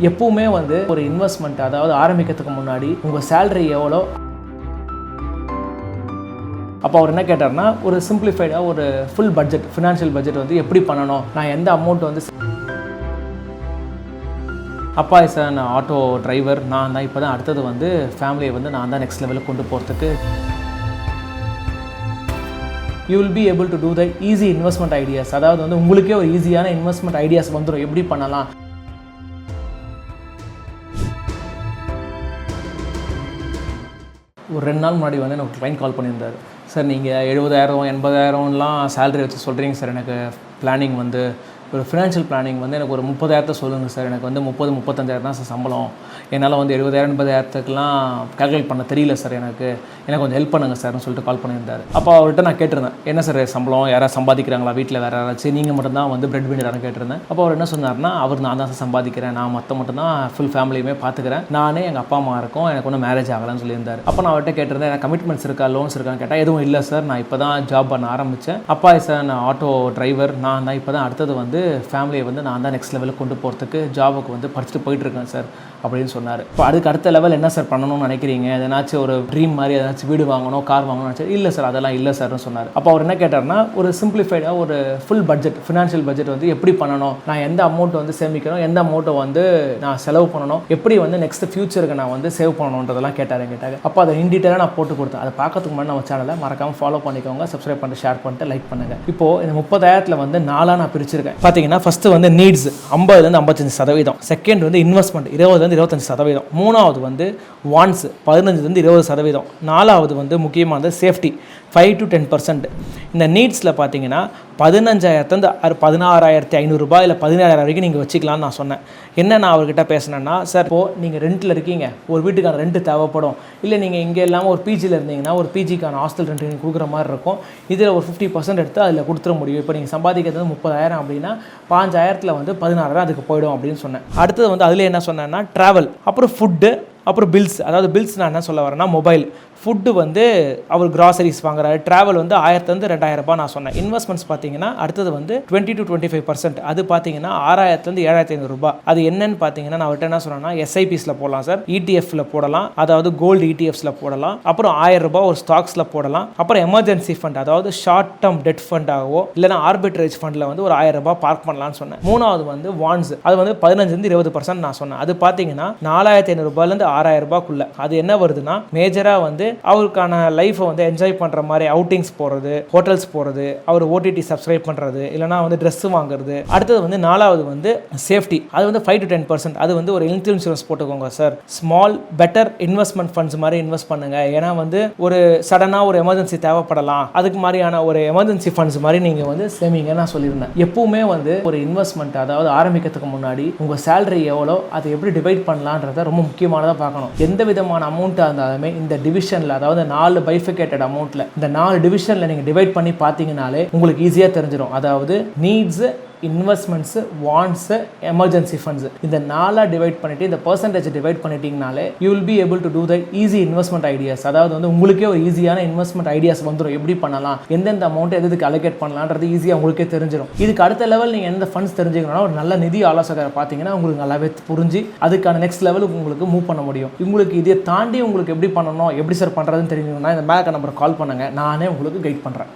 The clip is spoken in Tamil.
எப்பவுமே ஒரு இன்வெஸ்ட்மெண்ட் அதாவது ஆரம்பிக்கிறதுக்கு முன்னாடி உங்கள் சேலரி எவ்வளோ. அப்போ அவர் என்ன கேட்டார்னா, ஒரு சிம்பிளிஃபைடாக ஒரு ஃபுல் பட்ஜெட், ஃபினான்ஷியல் பட்ஜெட் எப்படி பண்ணணும், நான் எந்த அமௌண்ட் அப்பா இஸ் அன் ஆட்டோ டிரைவர், நான் தான் இப்போ தான் அடுத்தது ஃபேமிலியை நான் தான் நெக்ஸ்ட் லெவலுக்கு கொண்டு போகிறதுக்கு. You will be able to do the easy investment ideas. அதாவது உங்களுக்கே ஒரு ஈஸியான இன்வெஸ்ட்மெண்ட் ஐடியாஸ் வந்துடும், எப்படி பண்ணலாம். ஒரு 2 நாள் முன்னாடி எனக்கு கிளைண்ட் கால் பண்ணியிருந்தார். சார் நீங்கள் 70,000 80,000லாம் சேலரி வச்சு சொல்கிறீங்க சார், எனக்கு பிளானிங் ஒரு ஃபினான்ஷியல் பிளானிங் எனக்கு ஒரு 30,000 சொல்லுங்கள் சார், எனக்கு 30-35,000 தான் சார் சம்பளம், என்னால் 70,000 80,000த்துக்கெலாம் கால்குலேட் பண்ண தெரியல சார், எனக்கு கொஞ்சம் ஹெல்ப் பண்ணுங்கள் சார்னு சொல்லிட்டு கால் பண்ணியிருந்தார். அப்போ அவர்கிட்ட நான் கேட்டிருந்தேன், என்ன சார் சம்பளம், யாராவது சம்பாதிக்கிறாங்களா வீட்டில், வேறு யாராச்சும், நீங்கள் மட்டும்தான் பிரெட் வின்னரானு கேட்டிருந்தேன். அப்போ அவர் என்ன சொன்னார்னா, நான் தான் சார் சம்பாதிக்கிறேன், நான் மட்டும்தான் ஃபுல் ஃபேமிலியுமே பார்த்துக்கிறேன், நானே எங்கள் அப்பா அம்மா இருக்கோம், எனக்கு ஒன்றும் மேரேஜ் ஆகலான்னு சொல்லியிருந்தார். அப்போ நான் அவர்கிட்ட கேட்டிருந்தேன், எனக்கு கமிட்மெண்ட்ஸ் இருக்கா, லோன்ஸ் இருக்கான்னு கேட்டால் எதுவும் இல்லை சார், நான் இப்போ தான் ஜாப் பண்ண ஆரம்பித்தேன், அப்பா இஸ் அன் ஆட்டோ டிரைவர், நான் தான் இப்போ தான் அடுத்தது ஃபேமிலியை நான் தான் நெக்ஸ்ட் லெவலுக்கு கொண்டு போகிறதுக்கு ஜாபுக்கு படிச்சுட்டு போயிட்டுருக்கேன் சார் அப்படின்னு சொன்னார். இப்போ அதுக்கு அடுத்த லெவல் என்ன சார் பண்ணணும்னு நினைக்கிறீங்க, எதனாச்சும் ஒரு ட்ரீம் மாதிரி எதனாச்சும் வீடு வாங்கணும், கார் வாங்கணும்னு நினச்சி, இல்லை சார் அதெல்லாம் இல்லை சார்னு சொன்னார். அப்போ அவர் என்ன கேட்டார்னா, ஒரு சிம்பிளிஃபைடாக ஒரு ஃபுல் பட்ஜெட், ஃபினான்ஷியல் பட்ஜெட் எப்படி பண்ணணும், நான் எந்த அமௌண்ட் சேமிக்கணும், எந்த அமௌண்ட்டை நான் செலவு பண்ணணும், எப்படி நெக்ஸ்ட் ஃபியூச்சருக்கு நான் சேவ் பண்ணணுன்றதெல்லாம் கேட்டாங்க. அப்போ அதை இன் டீட்டெயிலாக நான் போட்டு கொடுத்தேன். அதை பார்க்கறதுக்கு முன்னாடி நம்ம சேனலை மறக்காமல் ஃபாலோ பண்ணிக்கோங்க, சப்ஸ்கிரைப் பண்ணிட்டு ஷேர் பண்ணிட்டு லைக் பண்ணுங்கள். இப்போது இந்த 30,000த்தில் 4 நான் பிரிச்சிருக்கேன். பார்த்தீங்கன்னா ஃபஸ்ட்டு நீட்ஸ் 50-55%, செகண்ட் இன்வெஸ்ட்மெண்ட் 20-25%, மூணாவது வான்ஸ் 15-20%, நாலாவது முக்கியமானது சேஃப்டி 5-10%. இந்த நீட்ஸில் பார்த்தீங்கன்னா 15,000 16,500 ரூபாய் இல்லை 17,000 வரைக்கும் நீங்கள் வச்சுக்கலான்னு நான் சொன்னேன். என்ன நான் அவர்கிட்ட பேசினேன்னா, சார் இப்போது நீங்கள் ரெண்டில் இருக்கீங்க, ஒரு வீட்டுக்கான ரெண்ட் தேவைப்படும், இல்லை நீங்கள் இங்கே இல்லாமல் ஒரு பிஜியில் இருந்தீங்கன்னா ஒரு பிஜிக்கான ஹாஸ்டல் ரெண்ட் நீங்கள் கொடுக்குற மாதிரி இருக்கும், இதில் ஒரு 50% எடுத்து அதில் கொடுத்துட முடியும். இப்போ நீங்கள் சம்பாதிக்கிறது 30,000 அப்படின்னா 5,000ல் 16,000 அதுக்கு போயிடும் அப்படின்னு சொன்னேன். அடுத்தது அதில் என்ன சொன்னேன்னா, ட்ராவல், அப்புறம் ஃபுட்டு, அப்புறம் பில்ஸ். அதாவது பில்ஸ் நான் என்ன சொல்ல வரேன்னா, மொபைல், ஃபுட்டு அவர் கிராசரிஸ் வாங்குறாரு, ட்ராவல் 1,000-2,000 ரூபாய் நான் சொன்னேன். இன்வெஸ்ட்மெண்ட்ஸ் பார்த்தீங்கன்னா அடுத்தது 20-25%, அது பார்த்தீங்கன்னா 6,000-7,500 ரூபாய். அது என்னன்னு பார்த்தீங்கன்னா, நான் அவர்கிட்ட என்ன சொன்னேன்னா, எஸ்ஐபிஸில் போடலாம் சார், இடிஎஃப்ல போடலாம், அதாவது கோல்டு இடிஎஃப்ஸில் போடலாம், அப்புறம் 1,000 ரூபாய் ஒரு ஸ்டாக்ஸில் போடலாம், அப்புறம் எமர்ஜென்சி ஃபண்ட், அதாவது ஷார்ட் டேர்ம் டெட் ஃபண்டாகவோ இல்லைனா ஆர்பிட்ரேஜ் ஃபண்டில் ஒரு 1,000 ரூபாய் பார்க் பண்ணலாம்னு சொன்னேன். மூணாவது வான்ஸ், அது 15-20% நான் சொன்னேன். அது பார்த்தீங்கன்னா 4,500 ரூபாயிலேருந்து 6,000 ரூபாய்க்குள்ள. அது என்ன வருதுன்னா, மேஜராக அவருக்கான லைஃப்பை என்ஜாய் பண்ணுற மாதிரி அவுட்டிங்ஸ் போகிறது, ஹோட்டல்ஸ் போகிறது, அவர் ஓடிடி சப்ஸ்கிரைப் பண்ணுறது, இல்லைனா ட்ரெஸ் வாங்குறது. அடுத்தது நாலாவது சேஃப்டி, அது 5-10%, அது ஒரு ஹெல்த் இன்சூரன்ஸ் போட்டுக்கோங்க sir, small better investment funds மாதிரி இன்வெஸ்ட் பண்ணுங்க, ஏன்னா ஒரு சடனாக ஒரு எமர்ஜென்சி தேவைப்படலாம், அதுக்கு மாதிரியான ஒரு எமர்ஜென்சி ஃபண்ட்ஸ் மாதிரி நீங்கள் சேமிங்க நான் சொல்லியிருந்தேன். எப்பவுமே ஒரு இன்வெஸ்ட்மெண்ட், அதாவது ஆரம்பிக்கிறதுக்கு முன்னாடி உங்கள் சேலரி எவ்வளோ, அதை எப்படி டிவைட் பண்ணலான்றத ரொம்ப முக்கியமானதாக பார்க்கணும். எந்த விதமான அமௌண்ட்டாக இருந்தாலுமே இந்த டிவிஷன், அதாவது 4 பைஃபிகேட்டட் அமௌண்ட்ல, இந்த 4 டிவிஷன்ல நீங்க டிவைட் பண்ணி பார்த்தீங்கனாலே உங்களுக்கு ஈஸியா தெரிஞ்சிடும். அதாவது needs, investments, wants, emergency funds, இந்த 4 டிவைட் பண்ணிட்டு இந்த பர்சன்டேஜ் டிவைட் பண்ணிட்டீங்கனாலே you will be able to do the easy investment ideas. அதாவது உங்களுக்கே ஒரு ஈஸியான இன்வெஸ்ட்மெண்ட் ஐடியாஸ் வந்துடும், எப்படி பண்ணலாம், எந்தெந்த அமௌண்ட் எதுக்கு அலோகேட் பண்ணலான்றது ஈஸியாக உங்களுக்கே தெரிஞ்சிடும். இதுக்கு அடுத்த லெவல் நீங்கள் எந்த ஃபண்ட்ஸ் தெரிஞ்சுக்கணும்னா, ஒரு நல்ல நிதி ஆலோசகரை பார்த்தீங்கன்னா உங்களுக்கு நல்லாவே புரிஞ்சு அதுக்கான நெக்ஸ்ட் லெவலுக்கு உங்களுக்கு மூவ் பண்ண முடியும். உங்களுக்கு இதை தாண்டி உங்களுக்கு எப்படி பண்ணணும், எப்படி சார் பண்ணுறதுன்னு தெரிஞ்சுக்கணும்னா இந்த மேலே நம்பருக்கு கால் பண்ணுங்க, நானே உங்களுக்கு கைட் பண்ணுறேன்.